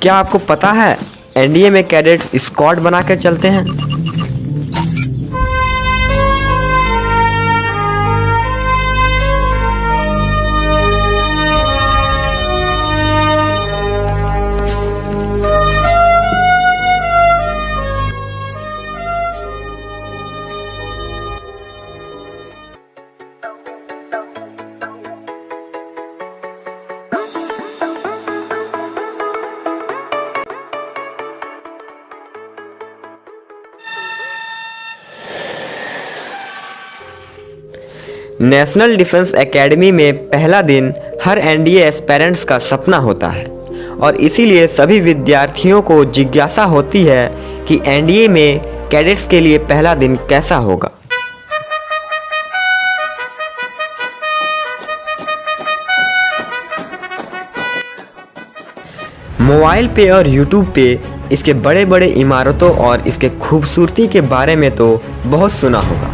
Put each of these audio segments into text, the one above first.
क्या आपको पता है एनडीए में कैडेट्स स्क्वाड बना कर चलते हैं? नेशनल डिफेंस एकेडमी में पहला दिन हर एनडीए एस्पिरेंट्स का सपना होता है और इसीलिए सभी विद्यार्थियों को जिज्ञासा होती है कि एनडीए में कैडेट्स के लिए पहला दिन कैसा होगा। मोबाइल पे और यूट्यूब पे इसके बड़े बड़े इमारतों और इसके खूबसूरती के बारे में तो बहुत सुना होगा,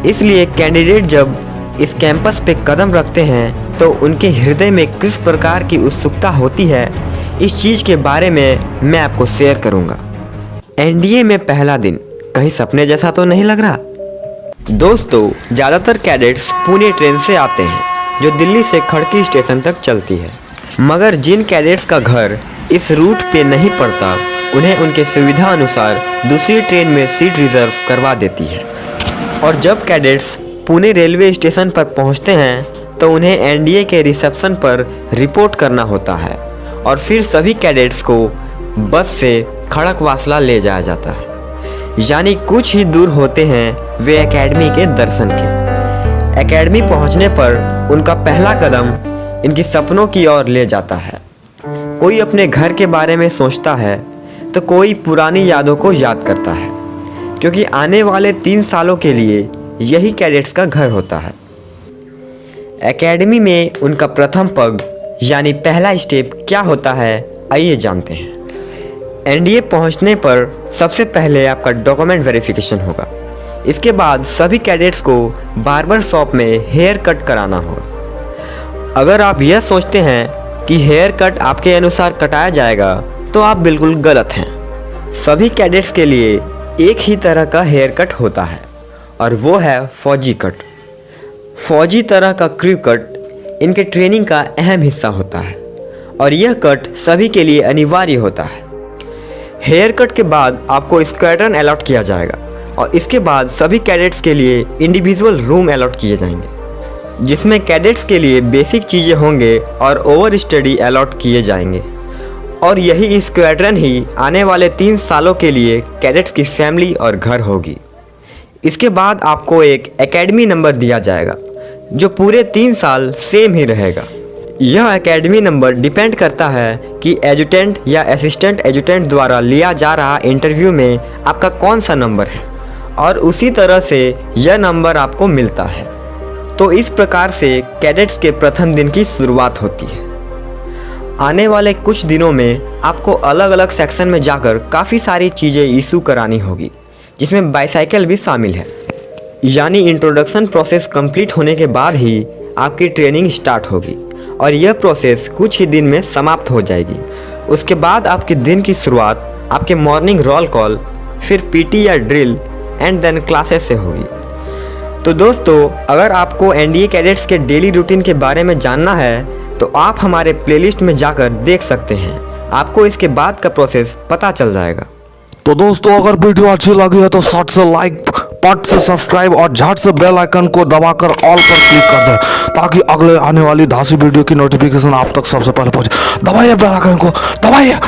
इसलिए कैंडिडेट जब इस कैंपस पे कदम रखते हैं तो उनके हृदय में किस प्रकार की उत्सुकता होती है, इस चीज़ के बारे में मैं आपको शेयर करूंगा। एनडीए में पहला दिन कहीं सपने जैसा तो नहीं लग रहा? दोस्तों, ज़्यादातर कैडेट्स पुणे ट्रेन से आते हैं जो दिल्ली से खड़की स्टेशन तक चलती है, मगर जिन कैडेट्स का घर इस रूट पे नहीं पड़ता उन्हें उनके सुविधा अनुसार दूसरी ट्रेन में सीट रिजर्व करवा देती है। और जब कैडेट्स पुणे रेलवे स्टेशन पर पहुंचते हैं तो उन्हें एनडीए के रिसेप्शन पर रिपोर्ट करना होता है और फिर सभी कैडेट्स को बस से खड़कवासला ले जाया जाता है, यानी कुछ ही दूर होते हैं वे एकेडमी के दर्शन के। एकेडमी पहुंचने पर उनका पहला कदम इनकी सपनों की ओर ले जाता है। कोई अपने घर के बारे में सोचता है तो कोई पुरानी यादों को याद करता है, क्योंकि आने वाले 3 सालों के लिए यही कैडेट्स का घर होता है। एकेडमी में उनका प्रथम पग यानी पहला स्टेप क्या होता है, आइए जानते हैं। एनडीए पहुंचने पर सबसे पहले आपका डॉक्यूमेंट वेरिफिकेशन होगा। इसके बाद सभी कैडेट्स को बार्बर शॉप में हेयर कट कराना होगा। अगर आप यह सोचते हैं कि हेयर कट आपके अनुसार कटाया जाएगा तो आप बिल्कुल गलत हैं। सभी कैडेट्स के लिए एक ही तरह का हेयर कट होता है और वो है फौजी कट। फौजी तरह का क्रू कट इनके ट्रेनिंग का अहम हिस्सा होता है और यह कट सभी के लिए अनिवार्य होता है। हेयर कट के बाद आपको स्क्वाड्रन अलॉट किया जाएगा और इसके बाद सभी कैडेट्स के लिए इंडिविजुअल रूम अलॉट किए जाएंगे, जिसमें कैडेट्स के लिए बेसिक चीज़ें होंगे और ओवर स्टडी अलॉट किए जाएंगे। और यही स्क्वाड्रन ही आने वाले 3 सालों के लिए कैडेट्स की फैमिली और घर होगी। इसके बाद आपको एक एकेडमी नंबर दिया जाएगा जो पूरे 3 साल सेम ही रहेगा। यह एकेडमी नंबर डिपेंड करता है कि एजुटेंट या असिस्टेंट एजुटेंट द्वारा लिया जा रहा इंटरव्यू में आपका कौन सा नंबर है और उसी तरह से यह नंबर आपको मिलता है। तो इस प्रकार से कैडेट्स के प्रथम दिन की शुरुआत होती है। आने वाले कुछ दिनों में आपको अलग अलग सेक्शन में जाकर काफ़ी सारी चीज़ें इशू करानी होगी, जिसमें बाईसाइकिल भी शामिल है। यानी इंट्रोडक्शन प्रोसेस कंप्लीट होने के बाद ही आपकी ट्रेनिंग स्टार्ट होगी और यह प्रोसेस कुछ ही दिन में समाप्त हो जाएगी। उसके बाद आपके दिन की शुरुआत आपके मॉर्निंग रोल कॉल, फिर पीटी या ड्रिल एंड देन क्लासेस से होगी। तो दोस्तों, अगर आपको एनडीए कैडेट्स के डेली रूटीन के बारे में जानना है तो आप हमारे प्लेलिस्ट में जाकर देख सकते हैं, आपको इसके बाद का प्रोसेस पता चल जाएगा। तो दोस्तों, अगर वीडियो अच्छी लगी है तो शॉर्ट से लाइक, पट से सब्सक्राइब और झट से बेल आइकन को दबाकर ऑल पर क्लिक कर दें, ताकि अगले आने वाली धांसी वीडियो की नोटिफिकेशन आप तक सबसे पहले पहुंचे। दबाइए बेल आइकन को, दबाइए।